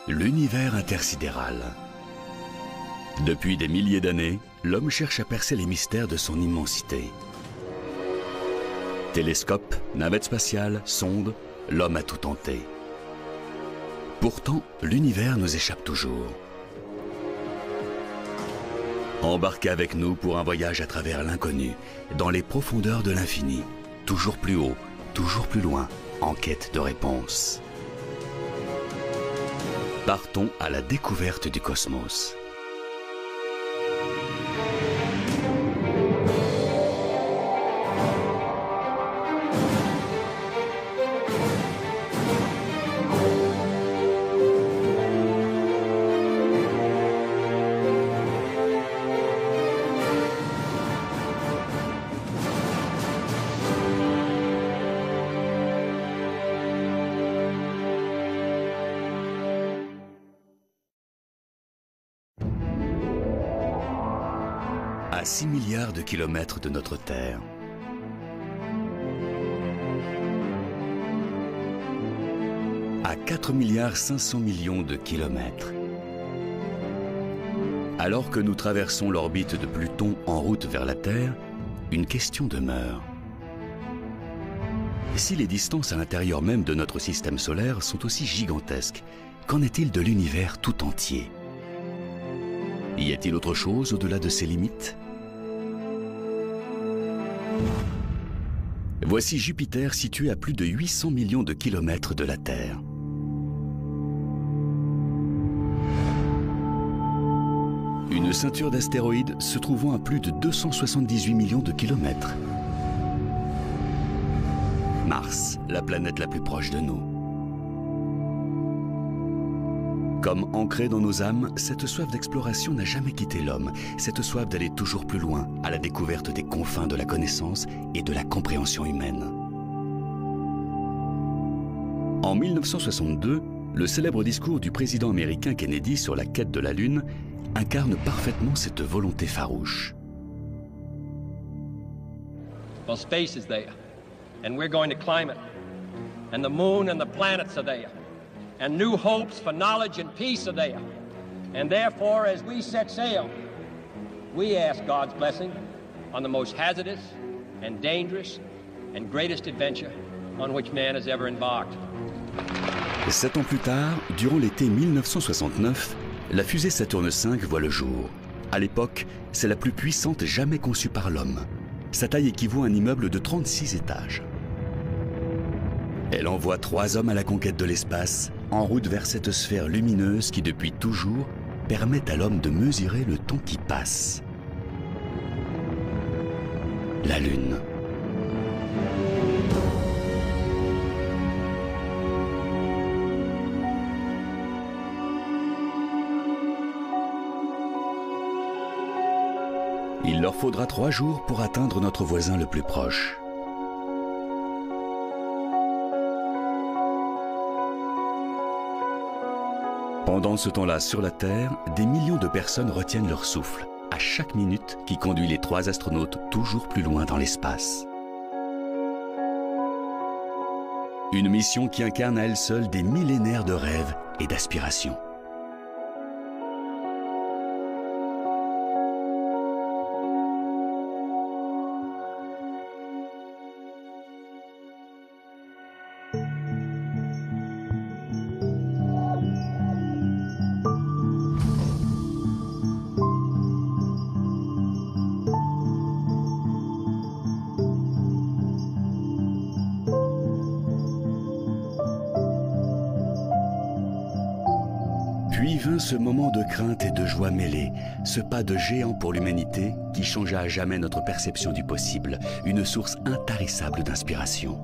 L'univers intersidéral. Depuis des milliers d'années, l'homme cherche à percer les mystères de son immensité. Télescopes, navettes spatiales, sondes, l'homme a tout tenté. Pourtant, l'univers nous échappe toujours. Embarquez avec nous pour un voyage à travers l'inconnu, dans les profondeurs de l'infini, toujours plus haut, toujours plus loin, en quête de réponses. Partons à la découverte du cosmos. À 6 milliards de kilomètres de notre Terre. À 4 milliards 500 millions de kilomètres. Alors que nous traversons l'orbite de Pluton en route vers la Terre, une question demeure. Si les distances à l'intérieur même de notre système solaire sont aussi gigantesques, qu'en est-il de l'univers tout entier? Y a-t-il autre chose au-delà de ces limites? Voici Jupiter situé à plus de 800 millions de kilomètres de la Terre. Une ceinture d'astéroïdes se trouvant à plus de 278 millions de kilomètres. Mars, la planète la plus proche de nous. Comme ancrée dans nos âmes, cette soif d'exploration n'a jamais quitté l'homme. Cette soif d'aller toujours plus loin, à la découverte des confins de la connaissance et de la compréhension humaine. En 1962, le célèbre discours du président américain Kennedy sur la quête de la Lune incarne parfaitement cette volonté farouche. Well, space is there, and we're going to climb it. And the moon and the planets are there. And new hopes for knowledge and peace are there. And therefore, as we set sail, we ask God's blessing on the most hazardous and dangerous and greatest adventure on which man has ever embarked. 7 ans plus tard, durant l'été 1969, la fusée Saturne V voit le jour. À l'époque, c'est la plus puissante jamais conçue par l'homme. Sa taille équivaut à un immeuble de 36 étages. Elle envoie 3 hommes à la conquête de l'espace, en route vers cette sphère lumineuse qui, depuis toujours, permet à l'homme de mesurer le temps qui passe. La Lune. Il leur faudra 3 jours pour atteindre notre voisin le plus proche. Pendant ce temps-là, sur la Terre, des millions de personnes retiennent leur souffle, à chaque minute qui conduit les 3 astronautes toujours plus loin dans l'espace. Une mission qui incarne à elle seule des millénaires de rêves et d'aspirations. Puis vint ce moment de crainte et de joie mêlée, ce pas de géant pour l'humanité qui changea à jamais notre perception du possible, une source intarissable d'inspiration.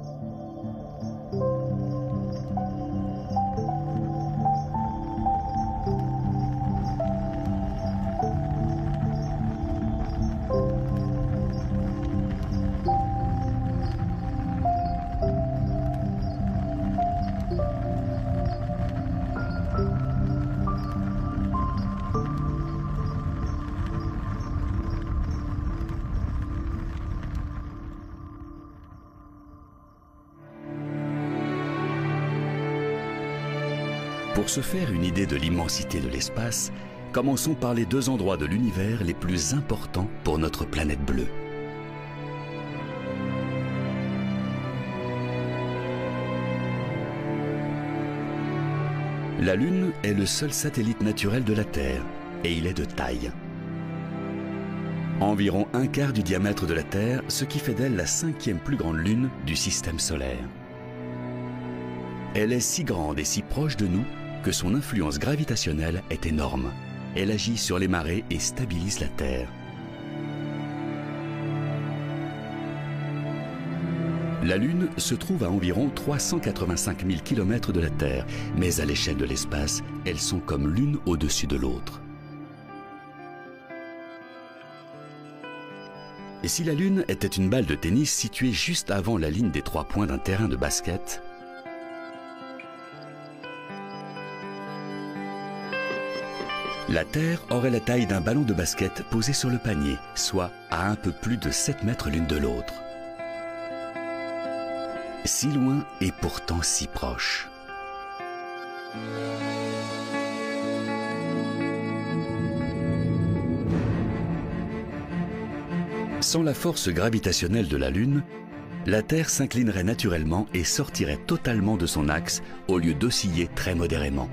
Pour se faire une idée de l'immensité de l'espace, commençons par les deux endroits de l'univers les plus importants pour notre planète bleue. La Lune est le seul satellite naturel de la Terre et il est de taille. Environ un quart du diamètre de la Terre, ce qui fait d'elle la 5e plus grande lune du système solaire. Elle est si grande et si proche de nous que son influence gravitationnelle est énorme. Elle agit sur les marées et stabilise la Terre. La Lune se trouve à environ 385 000 km de la Terre, mais à l'échelle de l'espace, elles sont comme l'une au-dessus de l'autre. Et si la Lune était une balle de tennis située juste avant la ligne des 3 points d'un terrain de basket, la Terre aurait la taille d'un ballon de basket posé sur le panier, soit à un peu plus de 7 mètres l'une de l'autre. Si loin et pourtant si proche. Sans la force gravitationnelle de la Lune, la Terre s'inclinerait naturellement et sortirait totalement de son axe au lieu d'osciller très modérément.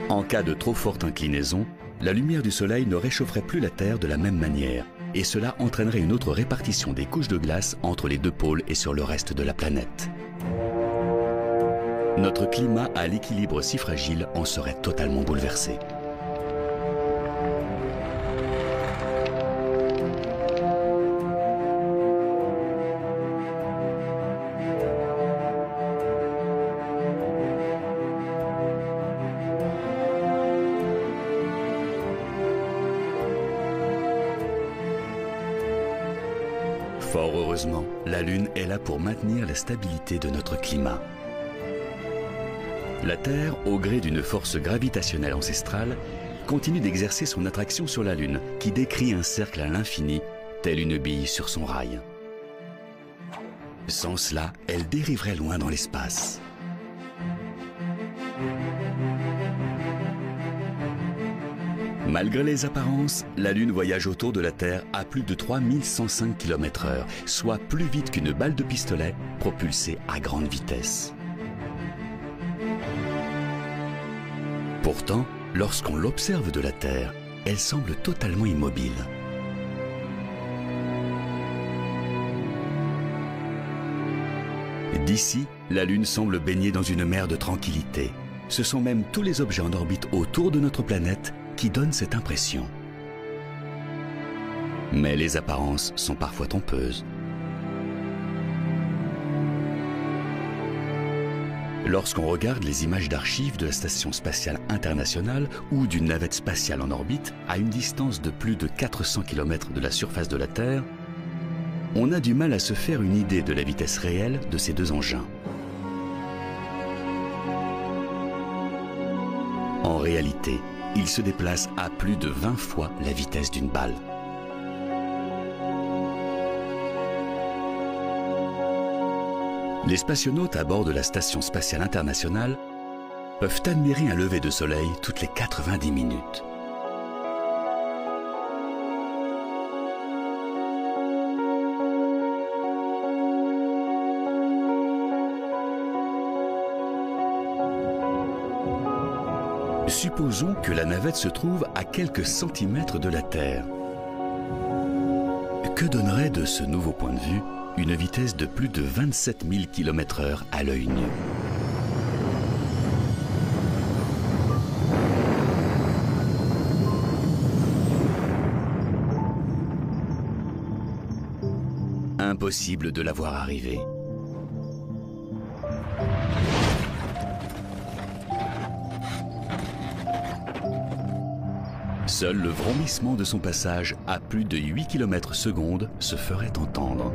En cas de trop forte inclinaison, la lumière du Soleil ne réchaufferait plus la Terre de la même manière, et cela entraînerait une autre répartition des couches de glace entre les deux pôles et sur le reste de la planète. Notre climat à l'équilibre si fragile en serait totalement bouleversé. Fort heureusement, la Lune est là pour maintenir la stabilité de notre climat. La Terre, au gré d'une force gravitationnelle ancestrale, continue d'exercer son attraction sur la Lune, qui décrit un cercle à l'infini, telle une bille sur son rail. Sans cela, elle dériverait loin dans l'espace. Malgré les apparences, la Lune voyage autour de la Terre à plus de 3105 km/h, soit plus vite qu'une balle de pistolet propulsée à grande vitesse. Pourtant, lorsqu'on l'observe de la Terre, elle semble totalement immobile. D'ici, la Lune semble baignée dans une mer de tranquillité. Ce sont même tous les objets en orbite autour de notre planète qui donnent cette impression. Mais les apparences sont parfois trompeuses. Lorsqu'on regarde les images d'archives de la Station spatiale internationale ou d'une navette spatiale en orbite à une distance de plus de 400 km de la surface de la Terre, on a du mal à se faire une idée de la vitesse réelle de ces deux engins. En réalité, ils se déplacent à plus de 20 fois la vitesse d'une balle. Les spationautes à bord de la Station spatiale internationale peuvent admirer un lever de soleil toutes les 90 minutes. Supposons que la navette se trouve à quelques centimètres de la Terre. Que donnerait de ce nouveau point de vue une vitesse de plus de 27 000 km/h à l'œil nu? Impossible de la voir arriver. Seul le vrombissement de son passage à plus de 8 km/s se ferait entendre.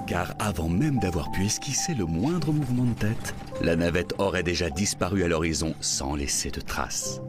Car avant même d'avoir pu esquisser le moindre mouvement de tête, la navette aurait déjà disparu à l'horizon sans laisser de traces.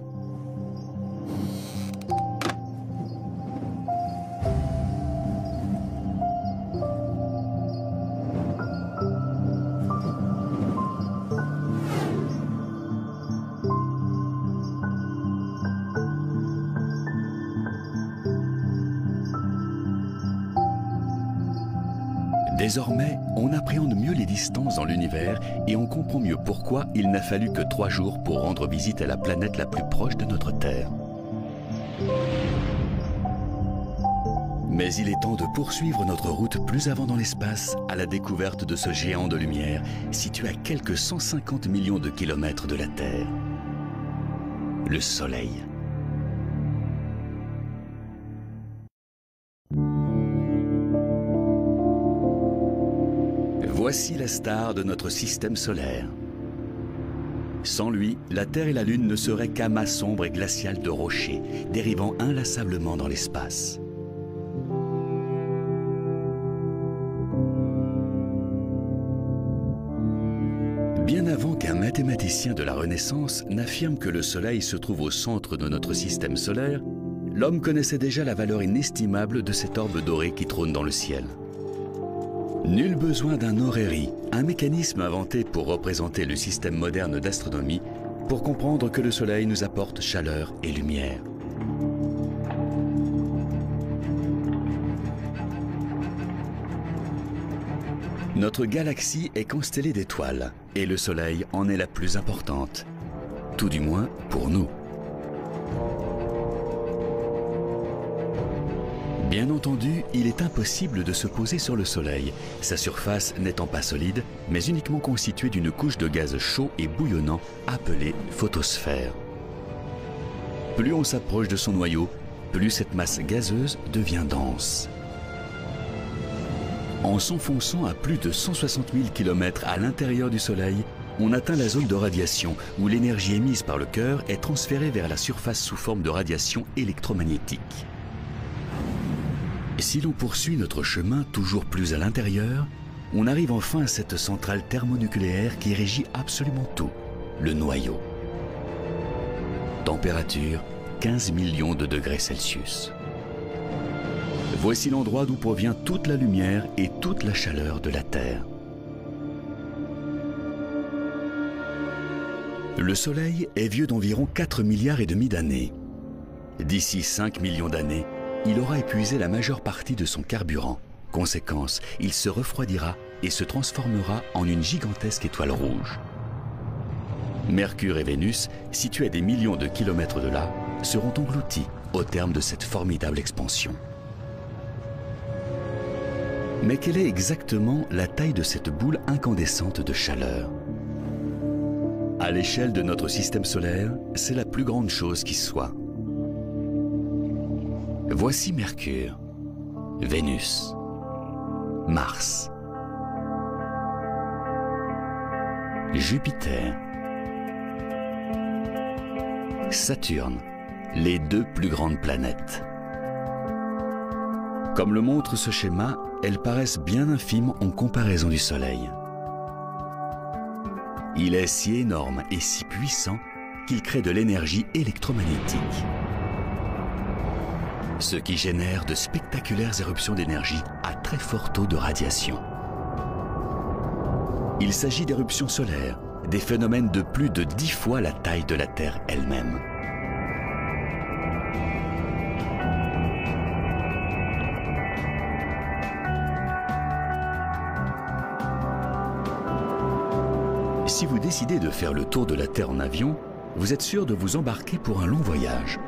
Désormais, on appréhende mieux les distances dans l'univers et on comprend mieux pourquoi il n'a fallu que 3 jours pour rendre visite à la planète la plus proche de notre Terre. Mais il est temps de poursuivre notre route plus avant dans l'espace à la découverte de ce géant de lumière situé à quelques 150 millions de kilomètres de la Terre. Le Soleil. Voici la star de notre système solaire. Sans lui, la Terre et la Lune ne seraient qu'amas sombres et glaciales de rochers, dérivant inlassablement dans l'espace. Bien avant qu'un mathématicien de la Renaissance n'affirme que le Soleil se trouve au centre de notre système solaire, l'homme connaissait déjà la valeur inestimable de cet orbe doré qui trône dans le ciel. Nul besoin d'un orrerie, un mécanisme inventé pour représenter le système moderne d'astronomie, pour comprendre que le Soleil nous apporte chaleur et lumière. Notre galaxie est constellée d'étoiles, et le Soleil en est la plus importante, tout du moins pour nous. Bien entendu, il est impossible de se poser sur le Soleil, sa surface n'étant pas solide, mais uniquement constituée d'une couche de gaz chaud et bouillonnant appelée photosphère. Plus on s'approche de son noyau, plus cette masse gazeuse devient dense. En s'enfonçant à plus de 160 000 km à l'intérieur du Soleil, on atteint la zone de radiation où l'énergie émise par le cœur est transférée vers la surface sous forme de radiation électromagnétique. Si l'on poursuit notre chemin toujours plus à l'intérieur, on arrive enfin à cette centrale thermonucléaire qui régit absolument tout, le noyau. Température 15 millions de degrés Celsius. Voici l'endroit d'où provient toute la lumière et toute la chaleur de la Terre. Le Soleil est vieux d'environ 4,5 milliards d'années. D'ici 5 millions d'années, il aura épuisé la majeure partie de son carburant. Conséquence, il se refroidira et se transformera en une gigantesque étoile rouge. Mercure et Vénus, situés à des millions de kilomètres de là, seront engloutis au terme de cette formidable expansion. Mais quelle est exactement la taille de cette boule incandescente de chaleur? À l'échelle de notre système solaire, c'est la plus grande chose qui soit. Voici Mercure, Vénus, Mars, Jupiter, Saturne, les 2 plus grandes planètes. Comme le montre ce schéma, elles paraissent bien infimes en comparaison du Soleil. Il est si énorme et si puissant qu'il crée de l'énergie électromagnétique, ce qui génère de spectaculaires éruptions d'énergie à très fort taux de radiation. Il s'agit d'éruptions solaires, des phénomènes de plus de 10 fois la taille de la Terre elle-même. Si vous décidez de faire le tour de la Terre en avion, vous êtes sûr de vous embarquer pour un long voyage.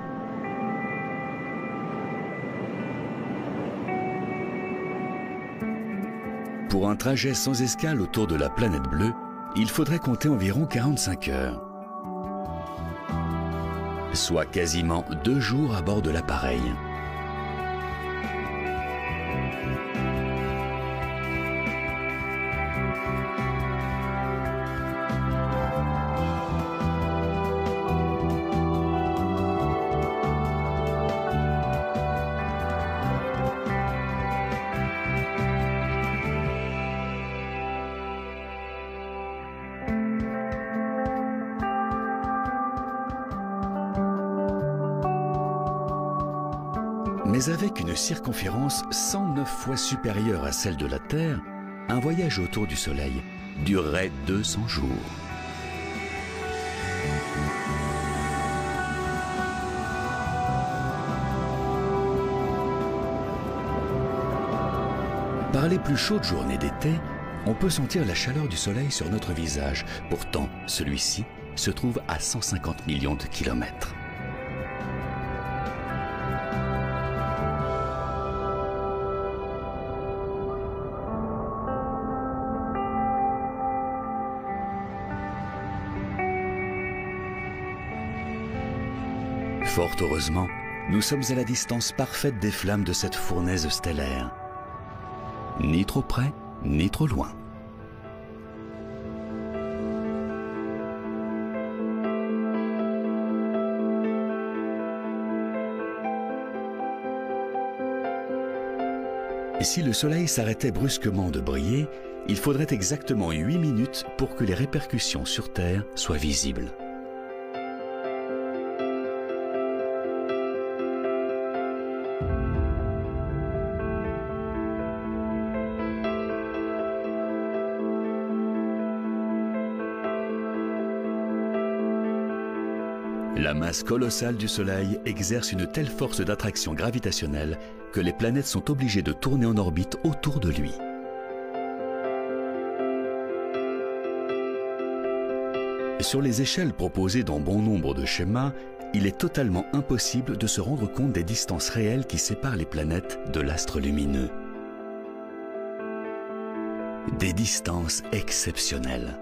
Pour un trajet sans escale autour de la planète bleue, il faudrait compter environ 45 heures. Soit quasiment 2 jours à bord de l'appareil. Mais avec une circonférence 109 fois supérieure à celle de la Terre, un voyage autour du Soleil durerait 200 jours. Par les plus chaudes journées d'été, on peut sentir la chaleur du soleil sur notre visage. Pourtant, celui-ci se trouve à 150 millions de kilomètres. Fort heureusement, nous sommes à la distance parfaite des flammes de cette fournaise stellaire. Ni trop près, ni trop loin. Et si le Soleil s'arrêtait brusquement de briller, il faudrait exactement 8 minutes pour que les répercussions sur Terre soient visibles. La masse colossale du Soleil exerce une telle force d'attraction gravitationnelle que les planètes sont obligées de tourner en orbite autour de lui. Sur les échelles proposées dans bon nombre de schémas, il est totalement impossible de se rendre compte des distances réelles qui séparent les planètes de l'astre lumineux. Des distances exceptionnelles.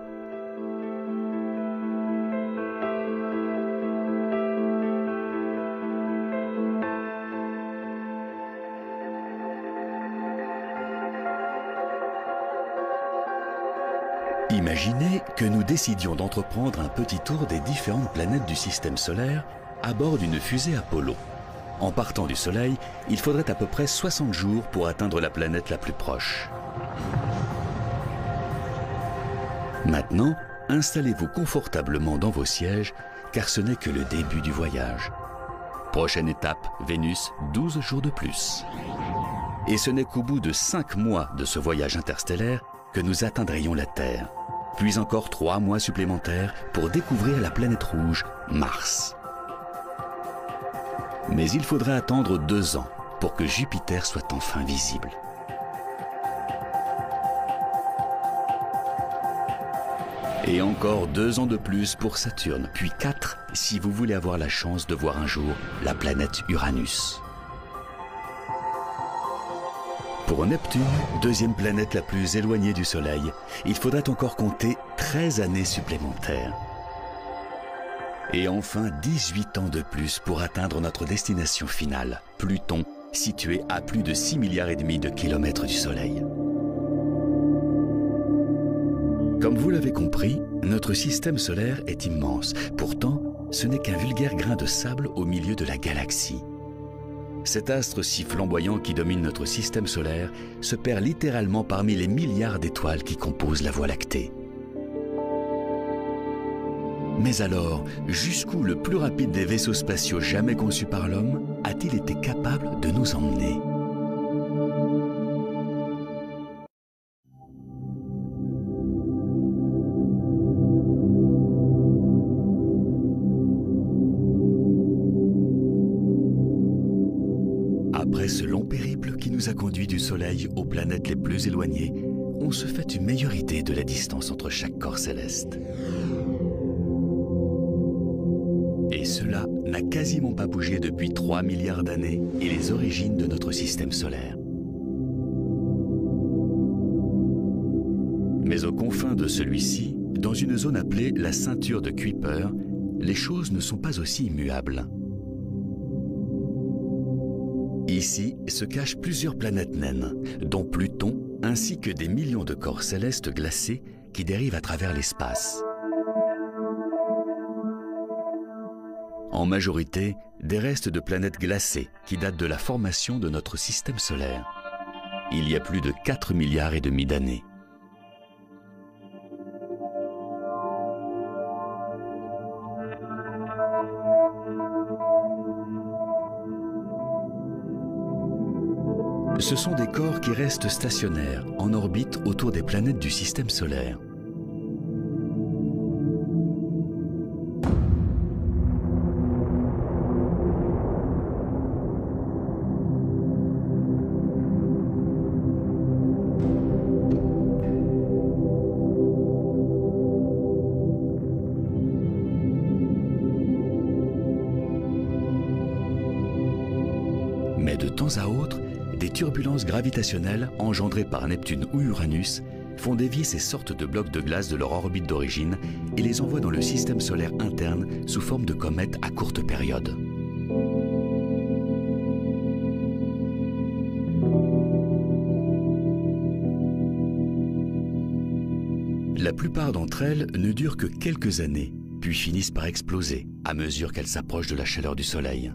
Imaginez que nous décidions d'entreprendre un petit tour des différentes planètes du système solaire à bord d'une fusée Apollo. En partant du Soleil, il faudrait à peu près 60 jours pour atteindre la planète la plus proche. Maintenant, installez-vous confortablement dans vos sièges, car ce n'est que le début du voyage. Prochaine étape, Vénus, 12 jours de plus. Et ce n'est qu'au bout de 5 mois de ce voyage interstellaire que nous atteindrions la Terre. Puis encore 3 mois supplémentaires pour découvrir la planète rouge, Mars. Mais il faudra attendre 2 ans pour que Jupiter soit enfin visible. Et encore 2 ans de plus pour Saturne, puis 4 si vous voulez avoir la chance de voir un jour la planète Uranus. Pour Neptune, deuxième planète la plus éloignée du Soleil, il faudrait encore compter 13 années supplémentaires. Et enfin 18 ans de plus pour atteindre notre destination finale, Pluton, situé à plus de 6,5 milliards de kilomètres du Soleil. Comme vous l'avez compris, notre système solaire est immense. Pourtant, ce n'est qu'un vulgaire grain de sable au milieu de la galaxie. Cet astre si flamboyant qui domine notre système solaire se perd littéralement parmi les milliards d'étoiles qui composent la Voie lactée. Mais alors, jusqu'où le plus rapide des vaisseaux spatiaux jamais conçus par l'homme a-t-il été capable de nous emmener ? Après ce long périple qui nous a conduits du Soleil aux planètes les plus éloignées, on se fait une meilleure idée de la distance entre chaque corps céleste. Et cela n'a quasiment pas bougé depuis 3 milliards d'années et les origines de notre système solaire. Mais aux confins de celui-ci, dans une zone appelée la ceinture de Kuiper, les choses ne sont pas aussi immuables. Ici se cachent plusieurs planètes naines, dont Pluton, ainsi que des millions de corps célestes glacés qui dérivent à travers l'espace. En majorité, des restes de planètes glacées qui datent de la formation de notre système solaire. Il y a plus de 4,5 milliards d'années. Ce sont des corps qui restent stationnaires, en orbite autour des planètes du système solaire. temps à autre, des turbulences gravitationnelles engendrées par Neptune ou Uranus font dévier ces sortes de blocs de glace de leur orbite d'origine et les envoient dans le système solaire interne sous forme de comètes à courte période. La plupart d'entre elles ne durent que quelques années, puis finissent par exploser à mesure qu'elles s'approchent de la chaleur du Soleil.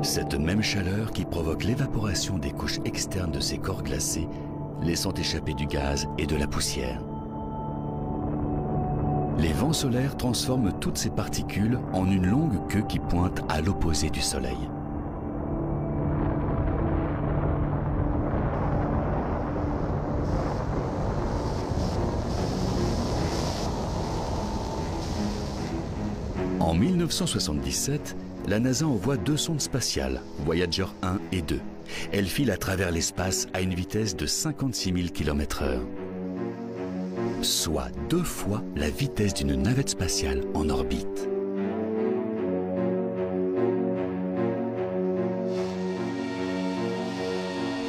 Cette même chaleur qui provoque l'évaporation des couches externes de ces corps glacés, laissant échapper du gaz et de la poussière. Les vents solaires transforment toutes ces particules en une longue queue qui pointe à l'opposé du Soleil. En 1977, la NASA envoie 2 sondes spatiales, Voyager 1 et 2. Elles filent à travers l'espace à une vitesse de 56 000 km/h. Soit 2 fois la vitesse d'une navette spatiale en orbite.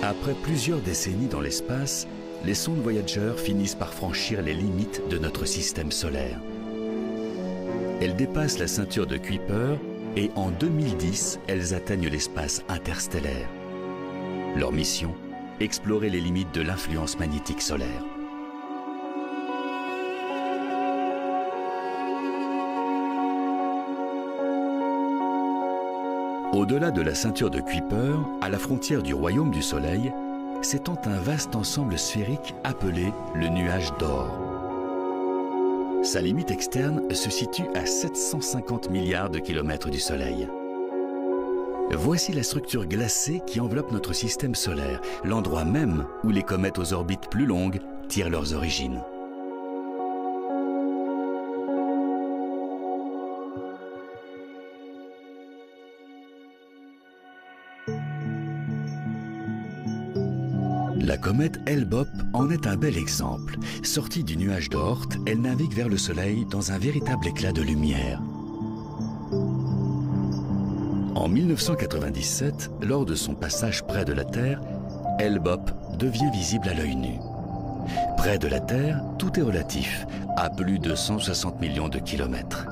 Après plusieurs décennies dans l'espace, les sondes Voyager finissent par franchir les limites de notre système solaire. Elles dépassent la ceinture de Kuiper et en 2010, elles atteignent l'espace interstellaire. Leur mission, explorer les limites de l'influence magnétique solaire. Au-delà de la ceinture de Kuiper, à la frontière du royaume du Soleil, s'étend un vaste ensemble sphérique appelé le nuage d'Oort. Sa limite externe se situe à 750 milliards de kilomètres du Soleil. Voici la structure glacée qui enveloppe notre système solaire, l'endroit même où les comètes aux orbites plus longues tirent leurs origines. La comète Hale-Bopp en est un bel exemple. Sortie du nuage d'Oort, elle navigue vers le Soleil dans un véritable éclat de lumière. En 1997, lors de son passage près de la Terre, Hale-Bopp devient visible à l'œil nu. Près de la Terre, tout est relatif, à plus de 160 millions de kilomètres.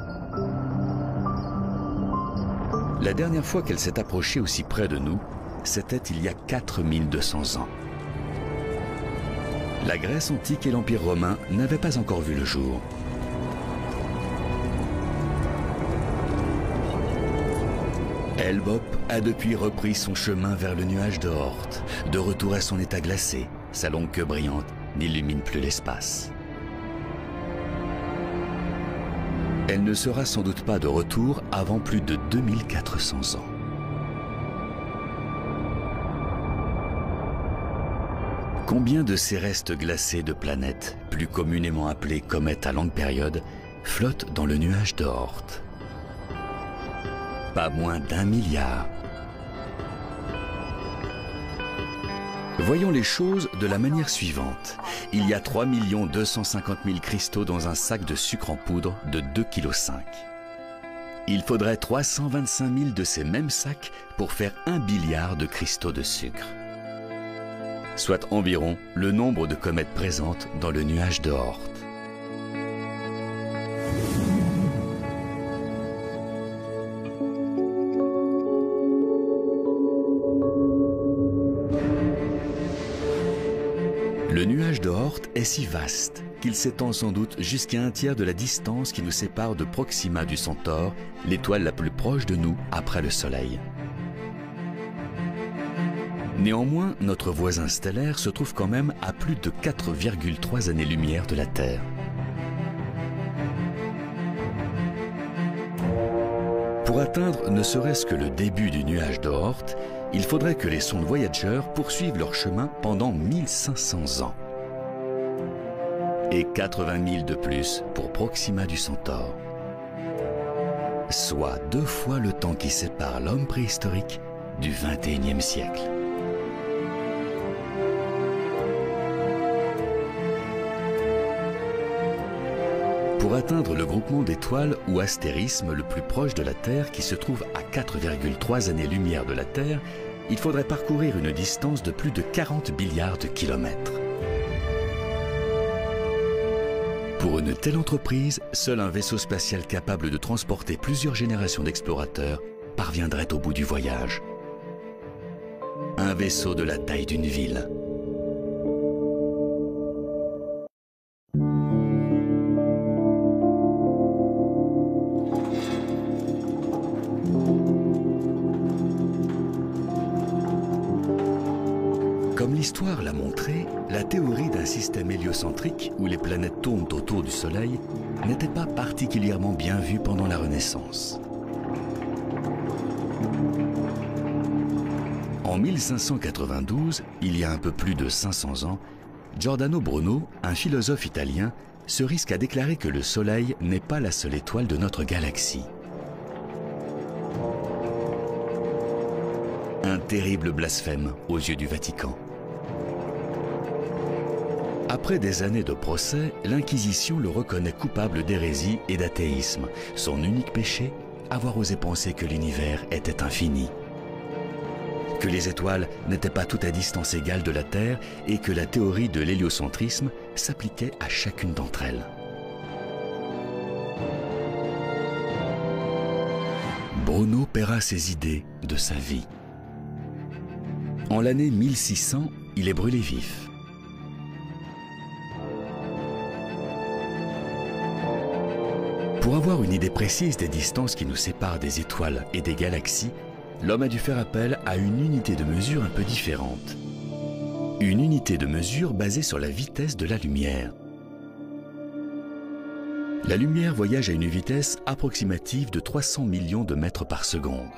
La dernière fois qu'elle s'est approchée aussi près de nous, c'était il y a 4200 ans. La Grèce antique et l'Empire romain n'avaient pas encore vu le jour. Hale-Bopp a depuis repris son chemin vers le nuage d'Oort. De retour à son état glacé, sa longue queue brillante n'illumine plus l'espace. Elle ne sera sans doute pas de retour avant plus de 2400 ans. Combien de ces restes glacés de planètes, plus communément appelées comètes à longue période, flottent dans le nuage d'Oort? Pas moins d'1 milliard. Voyons les choses de la manière suivante. Il y a 3 250 000 cristaux dans un sac de sucre en poudre de 2,5 kg. Il faudrait 325 000 de ces mêmes sacs pour faire 1 billiard de cristaux de sucre. Soit environ le nombre de comètes présentes dans le nuage d'Oort. Le nuage d'Oort est si vaste qu'il s'étend sans doute jusqu'à 1/3 de la distance qui nous sépare de Proxima du Centaure, l'étoile la plus proche de nous après le Soleil. Néanmoins, notre voisin stellaire se trouve quand même à plus de 4,3 années-lumière de la Terre. Pour atteindre ne serait-ce que le début du nuage d'Oort, il faudrait que les sondes Voyager poursuivent leur chemin pendant 1500 ans. Et 80 000 de plus pour Proxima du Centaure. Soit 2 fois le temps qui sépare l'homme préhistorique du XXIe siècle. Pour atteindre le groupement d'étoiles ou astérisme le plus proche de la Terre, qui se trouve à 4,3 années-lumière de la Terre, il faudrait parcourir une distance de plus de 40 milliards de kilomètres. Pour une telle entreprise, seul un vaisseau spatial capable de transporter plusieurs générations d'explorateurs parviendrait au bout du voyage. Un vaisseau de la taille d'une ville. Comme l'histoire l'a montré, la théorie d'un système héliocentrique où les planètes tournent autour du Soleil n'était pas particulièrement bien vue pendant la Renaissance. En 1592, il y a un peu plus de 500 ans, Giordano Bruno, un philosophe italien, se risque à déclarer que le Soleil n'est pas la seule étoile de notre galaxie. Un terrible blasphème aux yeux du Vatican. Après des années de procès, l'Inquisition le reconnaît coupable d'hérésie et d'athéisme. Son unique péché, avoir osé penser que l'univers était infini. Que les étoiles n'étaient pas toutes à distance égale de la Terre et que la théorie de l'héliocentrisme s'appliquait à chacune d'entre elles. Bruno paiera ses idées de sa vie. En l'année 1600, il est brûlé vif. Pour avoir une idée précise des distances qui nous séparent des étoiles et des galaxies, l'homme a dû faire appel à une unité de mesure un peu différente. Une unité de mesure basée sur la vitesse de la lumière. La lumière voyage à une vitesse approximative de 300 millions de mètres par seconde.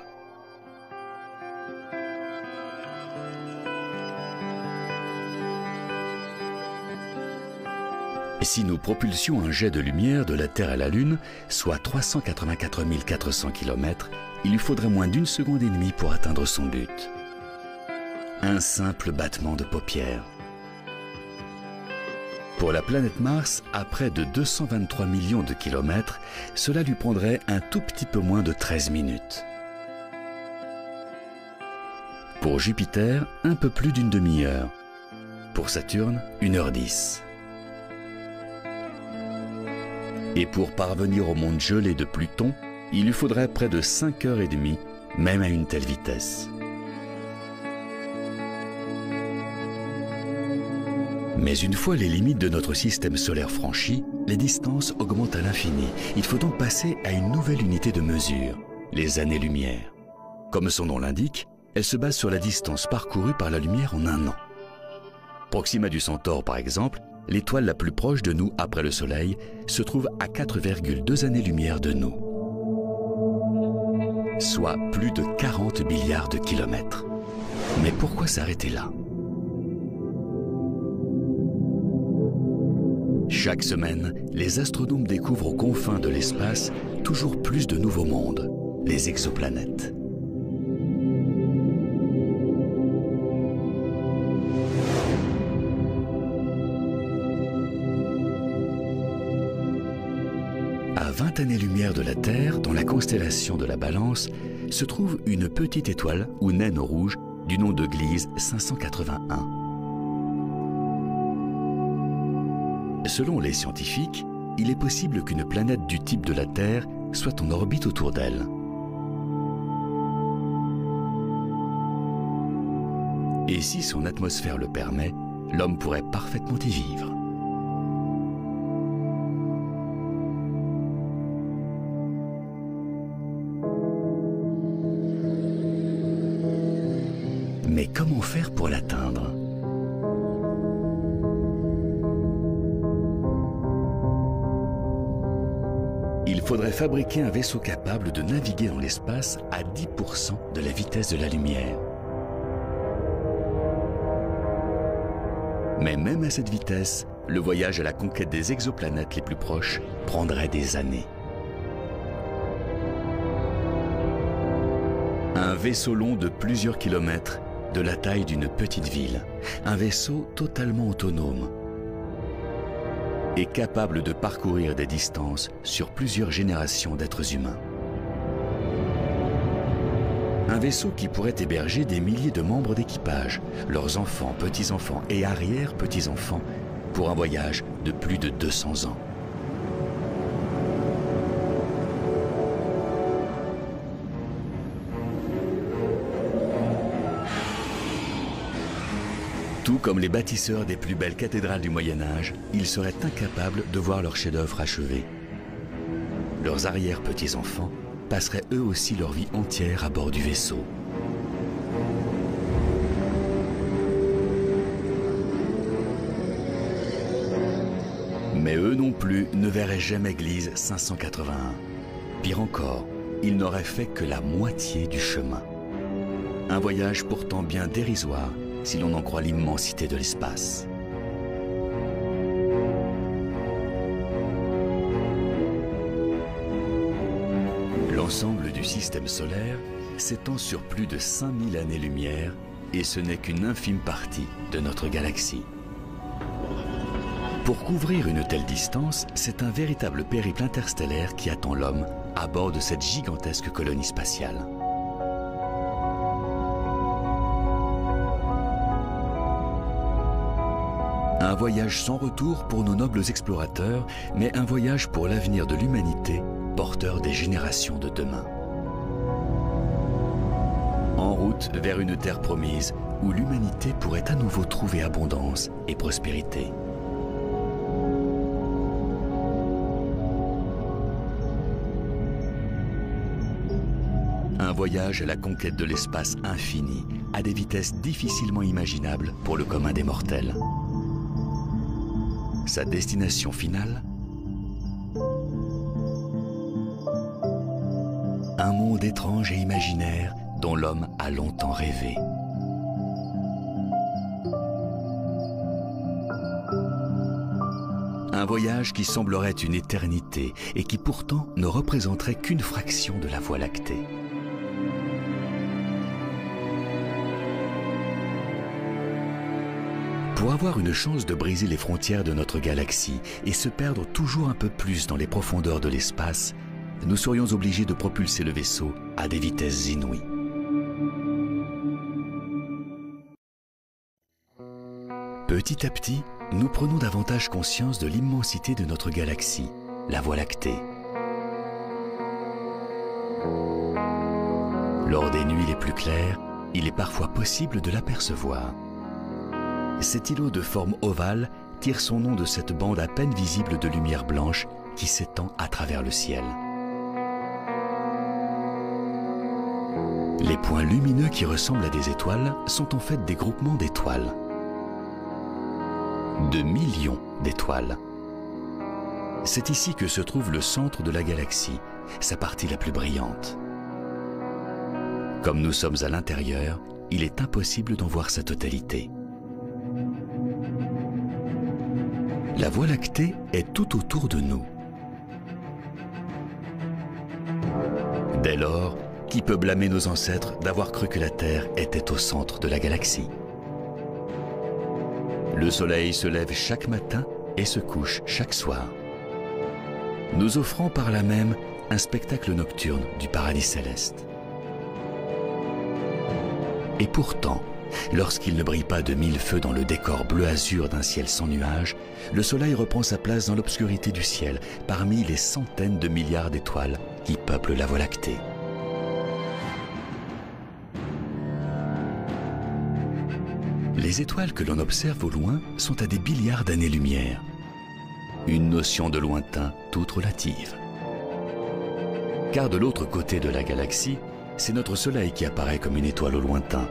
Si nous propulsions un jet de lumière de la Terre à la Lune, soit 384 400 km, il lui faudrait moins d'1 seconde et demie pour atteindre son but. Un simple battement de paupières. Pour la planète Mars, à près de 223 millions de kilomètres, cela lui prendrait un tout petit peu moins de 13 minutes. Pour Jupiter, un peu plus d'1 demi-heure. Pour Saturne, 1h10. Et pour parvenir au monde gelé de Pluton, il lui faudrait près de 5h30, même à une telle vitesse. Mais une fois les limites de notre système solaire franchies, les distances augmentent à l'infini. Il faut donc passer à une nouvelle unité de mesure, les années-lumière. Comme son nom l'indique, elle se base sur la distance parcourue par la lumière en un an. Proxima du Centaure, par exemple, l'étoile la plus proche de nous après le Soleil, se trouve à 4,2 années-lumière de nous, soit plus de 40 milliards de kilomètres. Mais pourquoi s'arrêter là? Chaque semaine, les astronomes découvrent aux confins de l'espace toujours plus de nouveaux mondes, les exoplanètes. À 20 années-lumière de la Terre, dans la constellation de la Balance, se trouve une petite étoile ou naine rouge du nom de Gliese 581. Selon les scientifiques, il est possible qu'une planète du type de la Terre soit en orbite autour d'elle. Et si son atmosphère le permet, l'homme pourrait parfaitement y vivre. Mais comment faire pour l'atteindre? Il faudrait fabriquer un vaisseau capable de naviguer dans l'espace à 10% de la vitesse de la lumière. Mais même à cette vitesse, le voyage à la conquête des exoplanètes les plus proches prendrait des années. Un vaisseau long de plusieurs kilomètres, de la taille d'une petite ville. Un vaisseau totalement autonome. est capable de parcourir des distances sur plusieurs générations d'êtres humains. Un vaisseau qui pourrait héberger des milliers de membres d'équipage, leurs enfants, petits-enfants et arrière-petits-enfants, pour un voyage de plus de 200 ans. Tout comme les bâtisseurs des plus belles cathédrales du Moyen-Âge, ils seraient incapables de voir leur chef-d'œuvre achevé. Leurs arrière-petits-enfants passeraient eux aussi leur vie entière à bord du vaisseau. Mais eux non plus ne verraient jamais Gliese 581. Pire encore, ils n'auraient fait que la moitié du chemin. Un voyage pourtant bien dérisoire si l'on en croit l'immensité de l'espace. L'ensemble du système solaire s'étend sur plus de 5000 années-lumière et ce n'est qu'une infime partie de notre galaxie. Pour couvrir une telle distance, c'est un véritable périple interstellaire qui attend l'homme à bord de cette gigantesque colonie spatiale. Un voyage sans retour pour nos nobles explorateurs, mais un voyage pour l'avenir de l'humanité, porteur des générations de demain. En route vers une terre promise où l'humanité pourrait à nouveau trouver abondance et prospérité. Un voyage à la conquête de l'espace infini, à des vitesses difficilement imaginables pour le commun des mortels. Sa destination finale? Un monde étrange et imaginaire dont l'homme a longtemps rêvé. Un voyage qui semblerait une éternité et qui pourtant ne représenterait qu'une fraction de la Voie lactée. Pour avoir une chance de briser les frontières de notre galaxie et se perdre toujours un peu plus dans les profondeurs de l'espace, nous serions obligés de propulser le vaisseau à des vitesses inouïes. Petit à petit, nous prenons davantage conscience de l'immensité de notre galaxie, la Voie lactée. Lors des nuits les plus claires, il est parfois possible de l'apercevoir. Cet îlot de forme ovale tire son nom de cette bande à peine visible de lumière blanche qui s'étend à travers le ciel. Les points lumineux qui ressemblent à des étoiles sont en fait des groupements d'étoiles. De millions d'étoiles. C'est ici que se trouve le centre de la galaxie, sa partie la plus brillante. Comme nous sommes à l'intérieur, il est impossible d'en voir sa totalité. La Voie lactée est tout autour de nous. Dès lors, qui peut blâmer nos ancêtres d'avoir cru que la Terre était au centre de la galaxie? Le soleil se lève chaque matin et se couche chaque soir, nous offrant par là même un spectacle nocturne du paradis céleste. Et pourtant, lorsqu'il ne brille pas de mille feux dans le décor bleu-azur d'un ciel sans nuages, le soleil reprend sa place dans l'obscurité du ciel, parmi les centaines de milliards d'étoiles qui peuplent la Voie lactée. Les étoiles que l'on observe au loin sont à des milliards d'années-lumière. Une notion de lointain toute relative. Car de l'autre côté de la galaxie, c'est notre Soleil qui apparaît comme une étoile au lointain.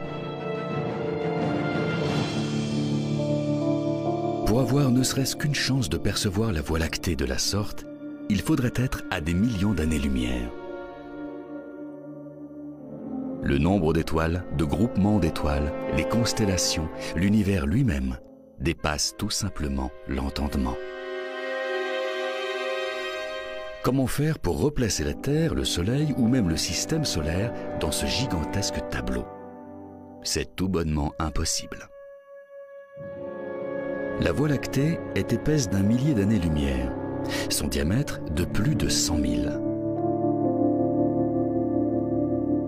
Pour avoir ne serait-ce qu'une chance de percevoir la Voie lactée de la sorte, il faudrait être à des millions d'années-lumière. Le nombre d'étoiles, de groupements d'étoiles, les constellations, l'univers lui-même dépassent tout simplement l'entendement. Comment faire pour replacer la Terre, le Soleil ou même le système solaire dans ce gigantesque tableau? C'est tout bonnement impossible. La Voie lactée est épaisse d'1 millier d'années-lumière, son diamètre de plus de 100 000.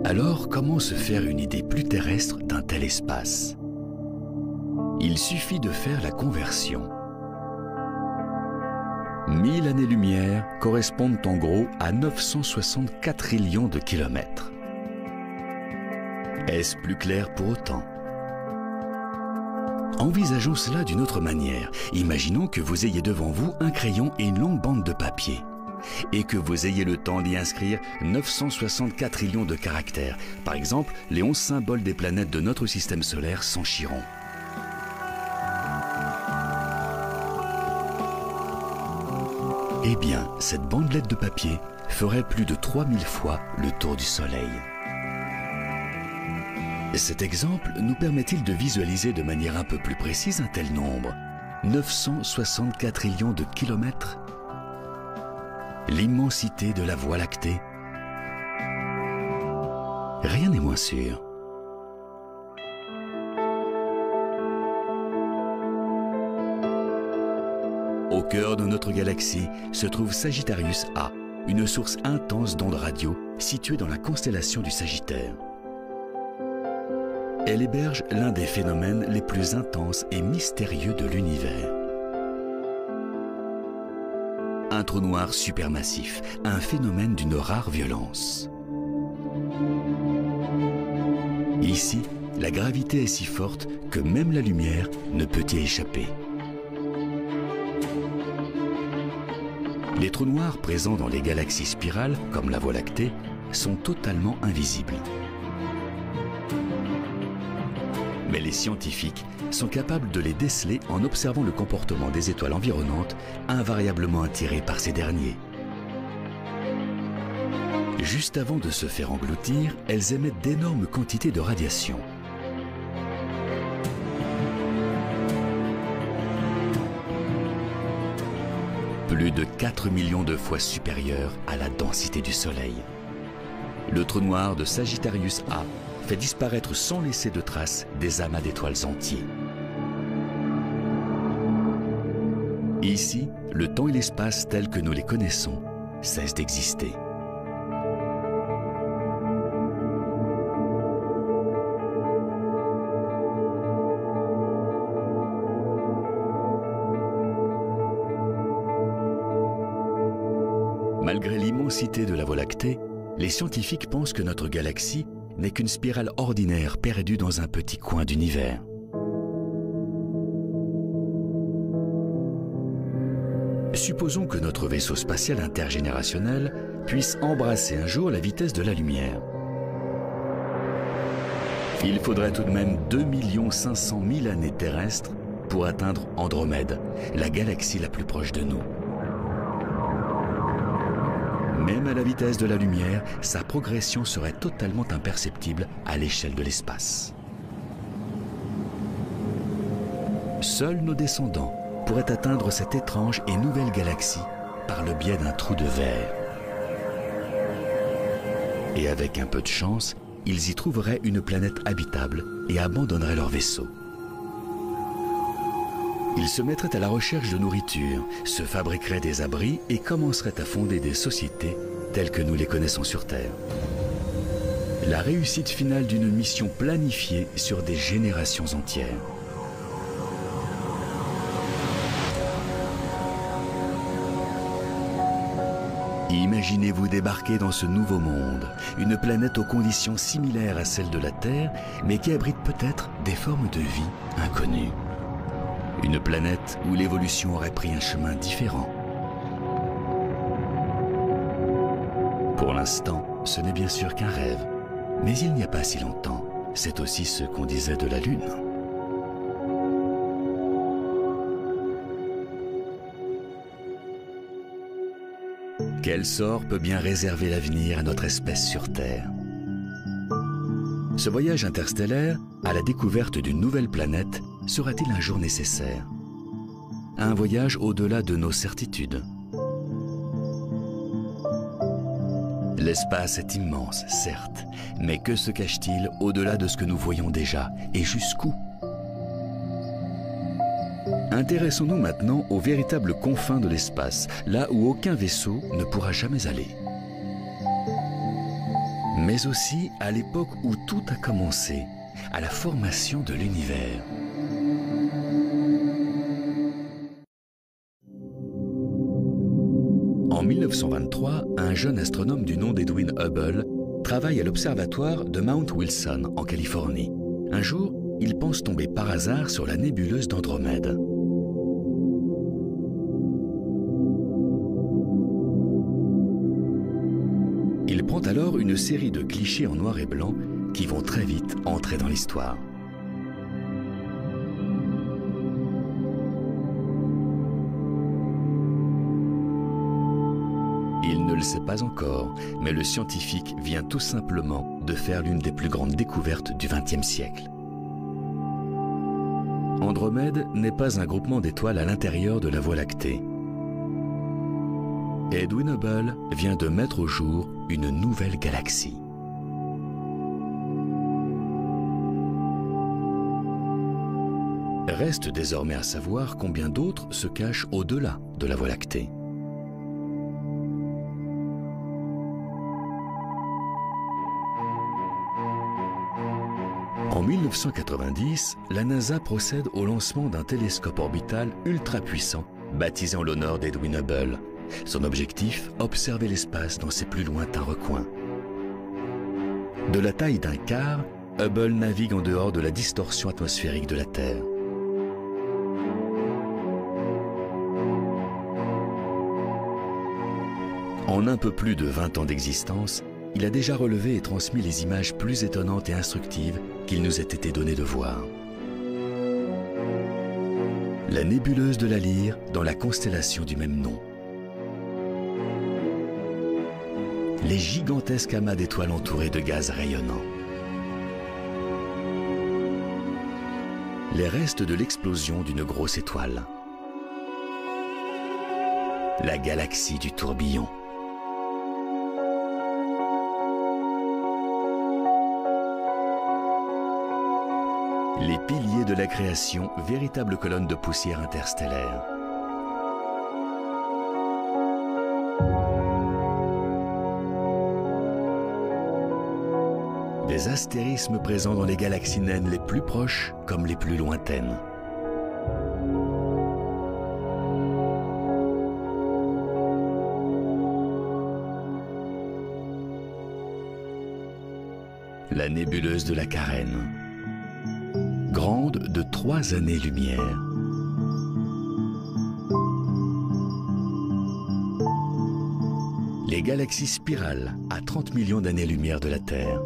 Alors, comment se faire une idée plus terrestre d'un tel espace? Il suffit de faire la conversion. 1000 années-lumière correspondent en gros à 964 trillions de kilomètres. Est-ce plus clair pour autant? Envisageons cela d'une autre manière. Imaginons que vous ayez devant vous un crayon et une longue bande de papier, et que vous ayez le temps d'y inscrire 964 trillions de caractères. Par exemple, les 11 symboles des planètes de notre système solaire s'enchiront. Eh bien, cette bandelette de papier ferait plus de 3000 fois le tour du Soleil. Cet exemple nous permet-il de visualiser de manière un peu plus précise un tel nombre? 964 trillions de kilomètres? L'immensité de la Voie lactée? Rien n'est moins sûr. Au cœur de notre galaxie se trouve Sagittarius A, une source intense d'ondes radio située dans la constellation du Sagittaire. Elle héberge l'un des phénomènes les plus intenses et mystérieux de l'univers. Un trou noir supermassif, un phénomène d'une rare violence. Ici, la gravité est si forte que même la lumière ne peut y échapper. Les trous noirs présents dans les galaxies spirales, comme la Voie lactée, sont totalement invisibles. Mais les scientifiques sont capables de les déceler en observant le comportement des étoiles environnantes, invariablement attirées par ces derniers. Juste avant de se faire engloutir, elles émettent d'énormes quantités de radiation. Plus de 4 millions de fois supérieure à la densité du Soleil. Le trou noir de Sagittarius A fait disparaître sans laisser de traces des amas d'étoiles entiers. Ici, le temps et l'espace tels que nous les connaissons cessent d'exister. Malgré l'immensité de la Voie lactée, les scientifiques pensent que notre galaxie n'est qu'une spirale ordinaire perdue dans un petit coin d'univers. Supposons que notre vaisseau spatial intergénérationnel puisse embrasser un jour la vitesse de la lumière. Il faudrait tout de même 2 500 000 années terrestres pour atteindre Andromède, la galaxie la plus proche de nous. Même à la vitesse de la lumière, sa progression serait totalement imperceptible à l'échelle de l'espace. Seuls nos descendants pourraient atteindre cette étrange et nouvelle galaxie par le biais d'un trou de verre. Et avec un peu de chance, ils y trouveraient une planète habitable et abandonneraient leur vaisseau. Ils se mettraient à la recherche de nourriture, se fabriqueraient des abris et commenceraient à fonder des sociétés telles que nous les connaissons sur Terre. La réussite finale d'une mission planifiée sur des générations entières. Imaginez-vous débarquer dans ce nouveau monde, une planète aux conditions similaires à celles de la Terre, mais qui abrite peut-être des formes de vie inconnues. Une planète où l'évolution aurait pris un chemin différent. Pour l'instant, ce n'est bien sûr qu'un rêve. Mais il n'y a pas si longtemps, c'est aussi ce qu'on disait de la Lune. Quel sort peut bien réserver l'avenir à notre espèce sur Terre? Ce voyage interstellaire à la découverte d'une nouvelle planète sera-t-il un jour nécessaire? Un voyage au-delà de nos certitudes. L'espace est immense, certes, mais que se cache-t-il au-delà de ce que nous voyons déjà, et jusqu'où? Intéressons-nous maintenant aux véritables confins de l'espace, là où aucun vaisseau ne pourra jamais aller. Mais aussi à l'époque où tout a commencé, à la formation de l'univers. En 1923, un jeune astronome du nom d'Edwin Hubble travaille à l'observatoire de Mount Wilson, en Californie. Un jour, il pense tomber par hasard sur la nébuleuse d'Andromède. Il prend alors une série de clichés en noir et blanc qui vont très vite entrer dans l'histoire. Il ne le sait pas encore, mais le scientifique vient tout simplement de faire l'une des plus grandes découvertes du XXe siècle. Andromède n'est pas un groupement d'étoiles à l'intérieur de la Voie lactée. Edwin Hubble vient de mettre au jour une nouvelle galaxie. Reste désormais à savoir combien d'autres se cachent au-delà de la Voie lactée. En 1990, la NASA procède au lancement d'un télescope orbital ultra puissant, baptisé en l'honneur d'Edwin Hubble. Son objectif, observer l'espace dans ses plus lointains recoins. De la taille d'un quart, Hubble navigue en dehors de la distorsion atmosphérique de la Terre. En un peu plus de 20 ans d'existence, il a déjà relevé et transmis les images plus étonnantes et instructives qu'il nous ait été donné de voir. La nébuleuse de la Lyre dans la constellation du même nom. Les gigantesques amas d'étoiles entourées de gaz rayonnants. Les restes de l'explosion d'une grosse étoile. La galaxie du tourbillon. Les piliers de la création, véritable colonne de poussière interstellaire. Des astérismes présents dans les galaxies naines les plus proches comme les plus lointaines. La nébuleuse de la Carène. Grande de 3 années-lumière. Les galaxies spirales à 30 millions d'années-lumière de la Terre.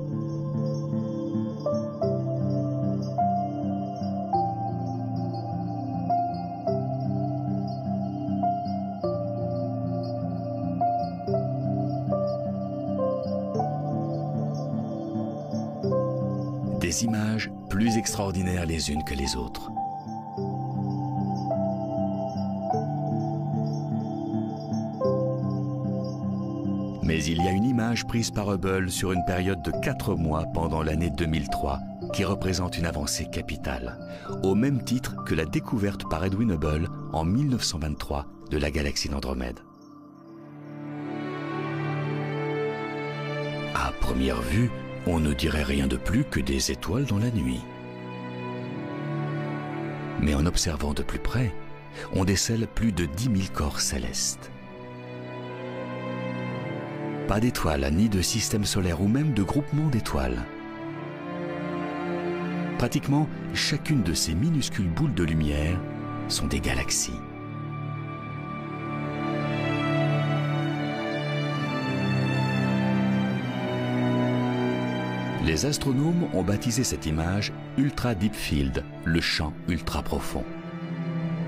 Des images plus extraordinaires les unes que les autres. Mais il y a une image prise par Hubble sur une période de 4 mois pendant l'année 2003 qui représente une avancée capitale, au même titre que la découverte par Edwin Hubble en 1923 de la galaxie d'Andromède. À première vue, on ne dirait rien de plus que des étoiles dans la nuit. Mais en observant de plus près, on décèle plus de 10 000 corps célestes. Pas d'étoiles, ni de système solaire ou même de groupement d'étoiles. Pratiquement chacune de ces minuscules boules de lumière sont des galaxies. Les astronomes ont baptisé cette image Ultra Deep Field, le champ ultra profond.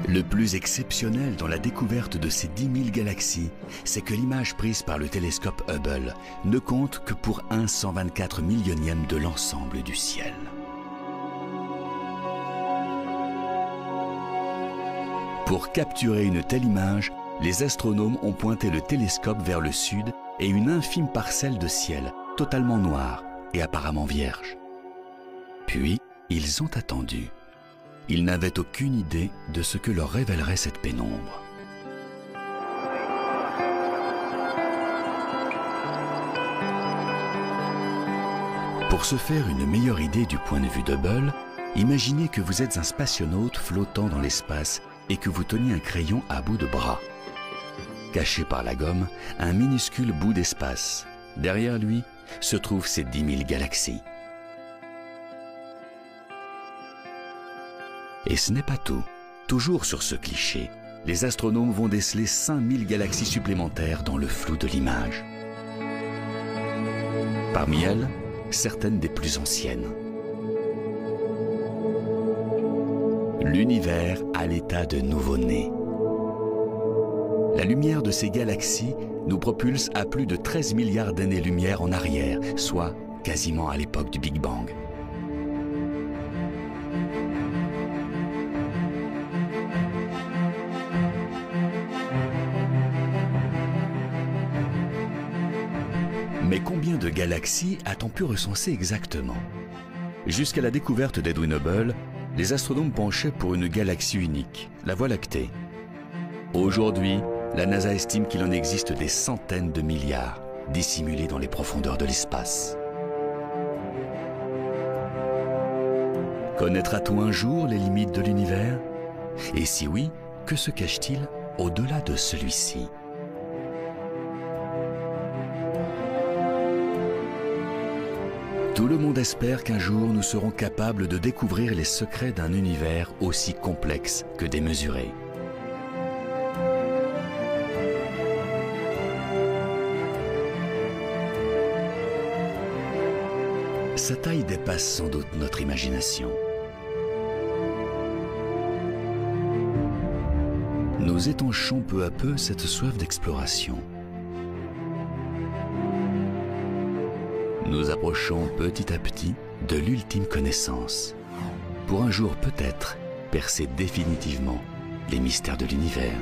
Le plus exceptionnel dans la découverte de ces 10 000 galaxies, c'est que l'image prise par le télescope Hubble ne compte que pour 1/124 millionième de l'ensemble du ciel. Pour capturer une telle image, les astronomes ont pointé le télescope vers le sud et une infime parcelle de ciel, totalement noire et apparemment vierge. Puis, ils ont attendu. ils n'avaient aucune idée de ce que leur révélerait cette pénombre. Pour se faire une meilleure idée du point de vue d'Hubble, imaginez que vous êtes un spationaute flottant dans l'espace et que vous teniez un crayon à bout de bras. Caché par la gomme, un minuscule bout d'espace. Derrière lui se trouvent ces 10 000 galaxies. Et ce n'est pas tout. Toujours sur ce cliché, les astronomes vont déceler 5000 galaxies supplémentaires dans le flou de l'image. Parmi elles, certaines des plus anciennes. L'univers à l'état de nouveau-né. La lumière de ces galaxies nous propulse à plus de 13 milliards d'années-lumière en arrière, soit quasiment à l'époque du Big Bang. Mais combien de galaxies a-t-on pu recenser exactement? Jusqu'à la découverte d'Edwin Hubble, les astronomes penchaient pour une galaxie unique, la Voie lactée. Aujourd'hui, la NASA estime qu'il en existe des centaines de milliards, dissimulés dans les profondeurs de l'espace. Connaîtra-t-on un jour les limites de l'univers? Et si oui, que se cache-t-il au-delà de celui-ci? Tout le monde espère qu'un jour nous serons capables de découvrir les secrets d'un univers aussi complexe que démesuré. Sa taille dépasse sans doute notre imagination. Nous étanchons peu à peu cette soif d'exploration. Nous approchons petit à petit de l'ultime connaissance, pour un jour peut-être percer définitivement les mystères de l'univers.